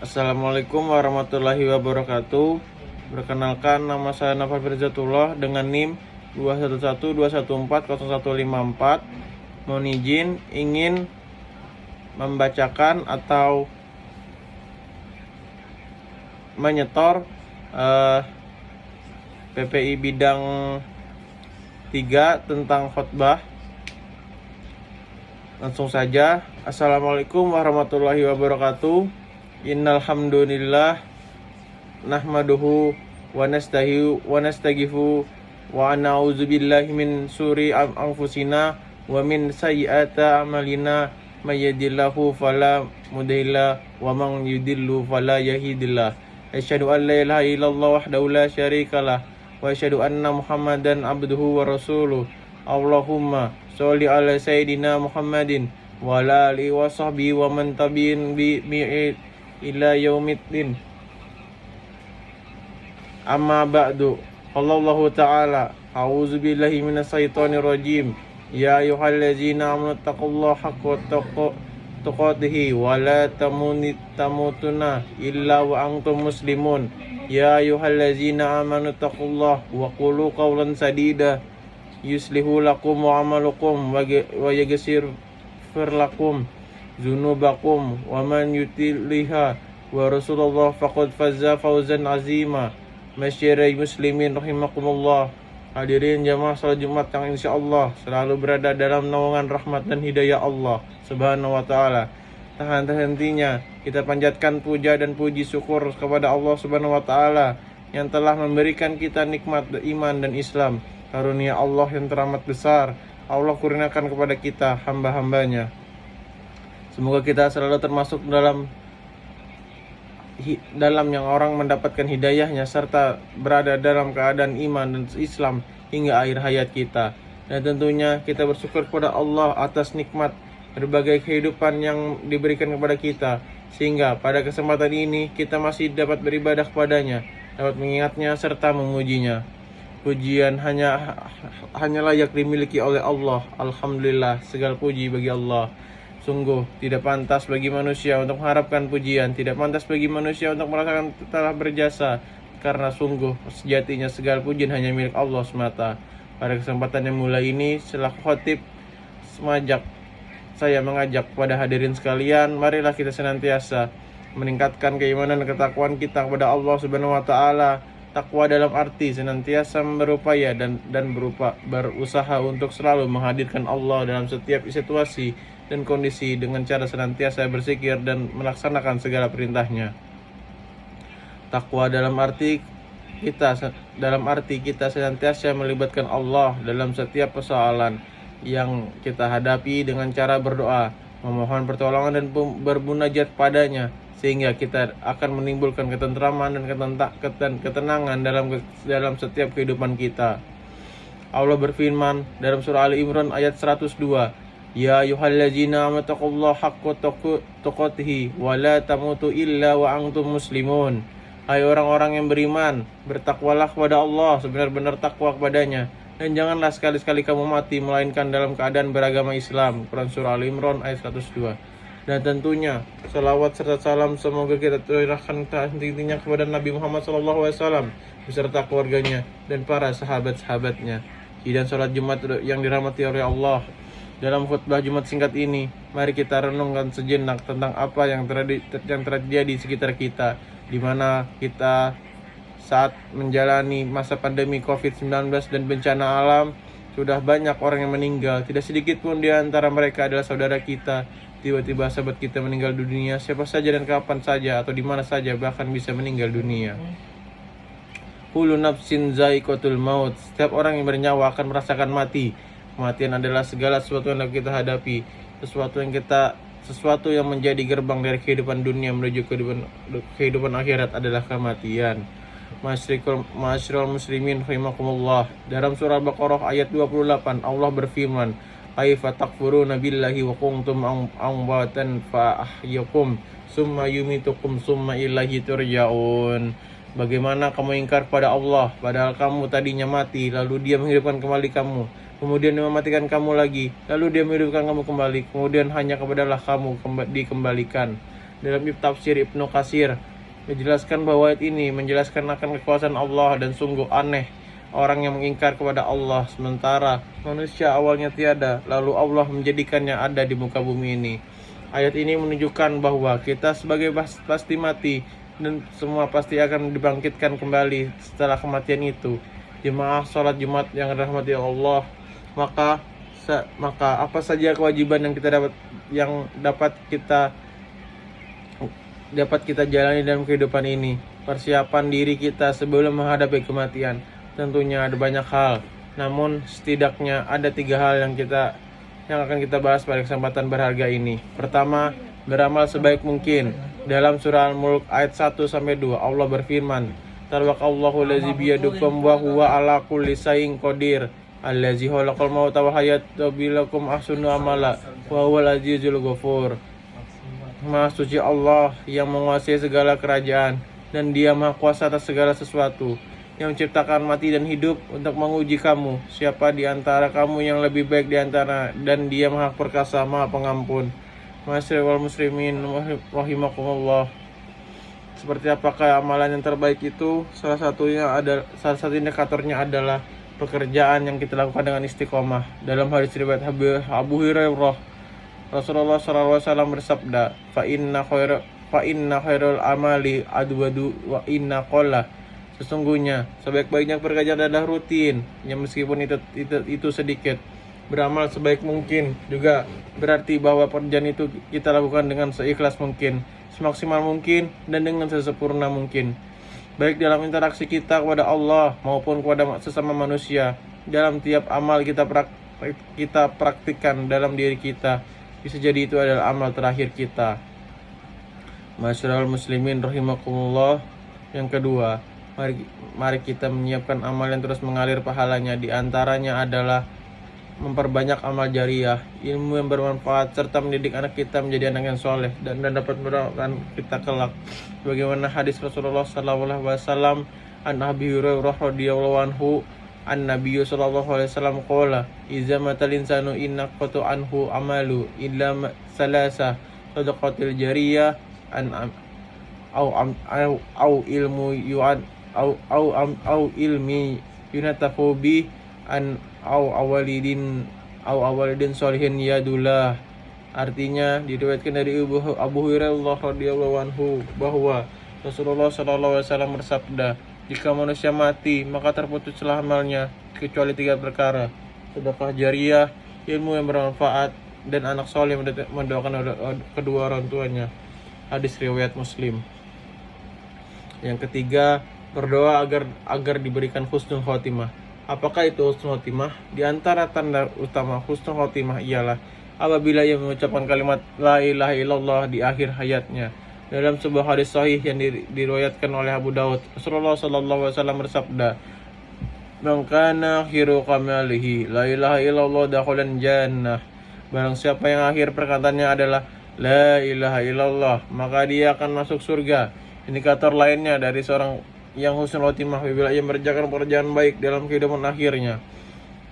Assalamualaikum warahmatullahi wabarakatuh. Perkenalkan, nama saya Nafal Firzatullah dengan NIM 21121140154. Mohon izin ingin membacakan atau menyetor PPI bidang 3 tentang khotbah. Langsung saja. Assalamualaikum warahmatullahi wabarakatuh. Innal hamdalillah nahmaduhu wa nasta'inuhu wa nastaghfiruh wa na'udzubillahi min syururi anfusina wa min sayyiati a'malina may yahdihillahu fala mudilla wa man yudillu fala yahdillah. Asyhadu an la ilaha illallah wahdahu la syarikalah wa asyhadu anna Muhammadan abduhu wa rasuluh. Allahumma sholli ala sayyidina Muhammadin wa ala alihi wa sahbihi wa man tabi'in bi ila yaumiddin. Amma ba'du. Allahu ta'ala, a'udzu billahi minasyaitonir rajim. Ya ayyuhallazina amanu taqullaha haqqa tuqatih wa la tamutunna illa wa antum muslimun. Ya ayyuhallazina amanu taqullaha wa qulu qawlan sadida yuslihu lakum wa amalukum wa yaghfir lakum dzunubakum wa man yutiliha wa rasulullah faqad fazza fawzan azima. Masyirai muslimin rahimakumullah. Hadirin jamaah salat Jumat yang insyaallah selalu berada dalam naungan rahmat dan hidayah Allah Subhanahu wa taala. Tak henti-hentinya kita panjatkan puja dan puji syukur kepada Allah Subhanahu wa taala yang telah memberikan kita nikmat iman dan Islam. Karunia Allah yang teramat besar Allah kurniakan kepada kita hamba-hambanya. Semoga kita selalu termasuk dalam yang orang mendapatkan hidayahnya serta berada dalam keadaan iman dan Islam hingga akhir hayat kita. Dan tentunya kita bersyukur kepada Allah atas nikmat berbagai kehidupan yang diberikan kepada kita, sehingga pada kesempatan ini kita masih dapat beribadah kepadanya, dapat mengingatnya serta memujinya. Pujian hanya layak dimiliki oleh Allah. Alhamdulillah, segala puji bagi Allah. Sungguh tidak pantas bagi manusia untuk mengharapkan pujian, tidak pantas bagi manusia untuk merasakan telah berjasa, karena sungguh sejatinya segala pujian hanya milik Allah semata. Pada kesempatan yang mulai ini, selaku khotib saya mengajak kepada hadirin sekalian, marilah kita senantiasa meningkatkan keimanan dan ketakwaan kita kepada Allah Subhanahu wa taala. Takwa dalam arti senantiasa berupaya dan berusaha untuk selalu menghadirkan Allah dalam setiap situasi dan kondisi dengan cara senantiasa berzikir dan melaksanakan segala perintahnya. Takwa dalam arti kita senantiasa melibatkan Allah dalam setiap persoalan yang kita hadapi dengan cara berdoa, memohon pertolongan dan bermunajat padanya, sehingga kita akan menimbulkan ketentraman dan ketenangan dalam setiap kehidupan kita. Allah berfirman dalam surah Ali Imran ayat 102, Ya ayyuhallazina amanu taqullaha haqqa tuqatih wa la tamutu illa wa antum muslimun. Hai orang-orang yang beriman, bertakwalah kepada Allah sebenar-benar takwa kepadanya, dan janganlah sekali-sekali kamu mati melainkan dalam keadaan beragama Islam. Quran surah Al Imran ayat 102. Dan tentunya salawat serta salam semoga kita tercurahkan intinya kepada Nabi Muhammad SAW beserta keluarganya dan para sahabat-sahabatnya. Dan salat Jumat yang dirahmati oleh Allah. Dalam khutbah Jumat singkat ini, mari kita renungkan sejenak tentang apa yang terjadi di sekitar kita, di mana kita saat menjalani masa pandemi COVID-19 dan bencana alam, sudah banyak orang yang meninggal. Tidak sedikit pun di antara mereka adalah saudara kita. Tiba-tiba sahabat kita meninggal dunia, siapa saja dan kapan saja atau di mana saja bahkan bisa meninggal dunia. Kullu nafsin za'iqatul maut. Setiap orang yang bernyawa akan merasakan mati. Kematian adalah segala sesuatu yang kita hadapi, sesuatu yang menjadi gerbang dari kehidupan dunia menuju kehidupan akhirat adalah kematian. Ma'asyiral muslimin rahimakumullah. Dalam surah Al-Baqarah ayat 28 Allah berfirman, Kaifa takfuruna billahi wa kuntum amwatan fa ahyakum summa yumitukum summa ilaihi turja'un. Bagaimana kamu ingkar pada Allah padahal kamu tadinya mati, lalu Dia menghidupkan kembali kamu, kemudian Dia mematikan kamu lagi, lalu Dia menghidupkan kamu kembali, kemudian hanya kepadalah kamu dikembalikan. dalam tafsir Ibnu Katsir menjelaskan bahwa ayat ini menjelaskan akan kekuasaan Allah, dan sungguh aneh orang yang mengingkar kepada Allah sementara manusia awalnya tiada, lalu Allah menjadikannya ada di muka bumi ini. Ayat ini menunjukkan bahwa kita sebagai pasti mati dan semua pasti akan dibangkitkan kembali setelah kematian itu. Jemaah sholat Jumat yang dirahmati Allah, maka apa saja kewajiban yang dapat kita jalani dalam kehidupan ini? Persiapan diri kita sebelum menghadapi kematian. Tentunya ada banyak hal, namun setidaknya ada 3 hal yang akan kita bahas pada kesempatan berharga ini. Pertama, beramal sebaik mungkin. Dalam surah Al-Mulk ayat 1-2 Allah berfirman, "Tabarakallahu allazi biyadukum wa huwa ala kulli syai'in qadir, allazi khalaqal mauta wal hayata bilakum ahsanu amala wa huwal azizul ghafur." Maha suci Allah yang menguasai segala kerajaan, dan Dia Maha kuasa atas segala sesuatu, yang menciptakan mati dan hidup untuk menguji kamu, siapa di antara kamu yang lebih baik di antara, dan Dia Maha perkasa, Maha pengampun. Ma'asyiral wal muslimin rahimakumullah. Seperti apakah amalan yang terbaik itu? Salah satu indikatornya adalah pekerjaan yang kita lakukan dengan istiqomah. Dalam hadis riwayat Abu Hurairah, Rasulullah SAW bersabda, fa inna khairul amali adwadu wa inna qalla. Sesungguhnya sebaik-baiknya pekerjaan adalah rutin, yang meskipun itu sedikit. Beramal sebaik mungkin juga berarti bahwa pekerjaan itu kita lakukan dengan seikhlas mungkin, semaksimal mungkin, dan dengan sesempurna mungkin, baik dalam interaksi kita kepada Allah maupun kepada sesama manusia. Dalam tiap amal kita praktikkan dalam diri kita, bisa jadi itu adalah amal terakhir kita. Ma'asyiral muslimin rahimakumullah. Yang kedua, mari kita menyiapkan amal yang terus mengalir pahalanya. Di antaranya adalah memperbanyak amal jariah, ilmu yang bermanfaat, serta mendidik anak kita menjadi anak yang soleh dan dapat mendoakan kita kelak. Bagaimana hadis Rasulullah SAW an Abi Hurairah radhiyallahu anhu, an Nabi sallallahu alaihi wasallam qala, "Idza matal insanu innaqatu anhu amalu illa salasa sadaqatil jariyah au ilmu yu'an au ilmi yunatafu bi an au awalidin solihin yadullah." Artinya diriwayatkan dari Abu Hurairah radhiyallahu anhu bahwa Rasulullah sallallahu alaihi wasallam bersabda, "Jika manusia mati, maka terputuslah amalnya kecuali 3 perkara: sedekah jariah, ilmu yang bermanfaat, dan anak soleh mendoakan kedua orang tuanya." Hadis riwayat Muslim. Yang ketiga, berdoa agar diberikan husnul khotimah. Apakah itu husnul khotimah? Di antara tanda utama husnul khotimah ialah apabila ia mengucapkan kalimat la ilaha illallah di akhir hayatnya. Dalam sebuah hadis sahih yang diriwayatkan oleh Abu Daud, Rasulullah sallallahu alaihi wasallam bersabda, "Man kana akhiru kamalihi la ilaha illallah dakhalan jannah." Barang siapa yang akhir perkataannya adalah la ilaha illallah, maka dia akan masuk surga. Indikator lainnya dari seorang yang husnul khotimah apabila ia mengerjakan pekerjaan baik dalam kehidupan akhirnya.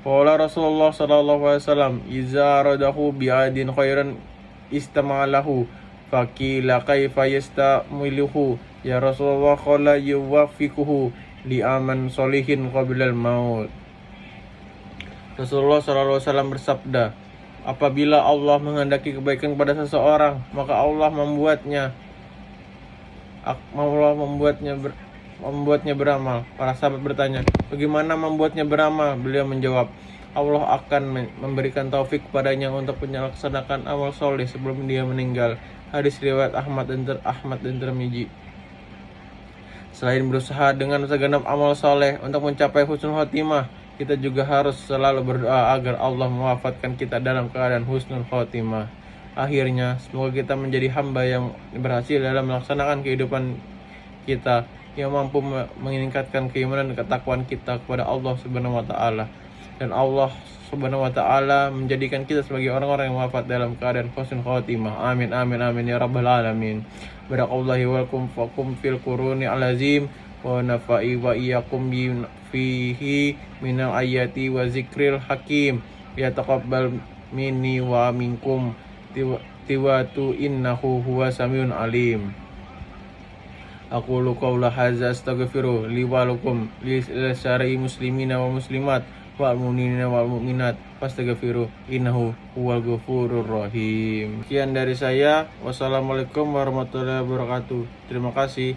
Qala Rasulullah sallallahu alaihi wasallam, "Iza radahu bi'adin khairan istama'alahu." Faqila kaifa yastamiluhu ya Rasulullah, qala yuwaffiquhu li aman solihin qablal maut. Rasulullah sallallahu alaihi wasallam bersabda, apabila Allah menghendaki kebaikan kepada seseorang, maka Allah membuatnya beramal. Para sahabat bertanya, bagaimana membuatnya beramal? Beliau menjawab, Allah akan memberikan taufik kepadanya untuk melaksanakan amal soleh sebelum dia meninggal. Hadis riwayat Ahmad dan Tirmidzi. Selain berusaha dengan segenap amal soleh untuk mencapai husnul khotimah, kita juga harus selalu berdoa agar Allah mewafatkan kita dalam keadaan husnul khotimah. Akhirnya, semoga kita menjadi hamba yang berhasil dalam melaksanakan kehidupan kita, yang mampu meningkatkan keimanan dan ketakwaan kita kepada Allah Subhanahu wa taala, dan Allah Subhanahu wa taala menjadikan kita sebagai orang-orang yang wafat dalam keadaan husnul khotimah. Amin amin amin ya rabbal alamin. Barakallahu wakum fil quruni alazim wa nafa'i wa iyyakum fihi minal ayati wa zikril hakim. Ya taqabbal minni wa minkum istiwatu innahu huwa samiun alim. Aqulu qawla hadza astaghfiru li wa lakum lisari muslimina wa muslimat wal mu'minina wal mu'minat fastaghfiru innahu huwal ghafurur rahim. Sekian dari saya. Wassalamualaikum warahmatullahi wabarakatuh. Terima kasih.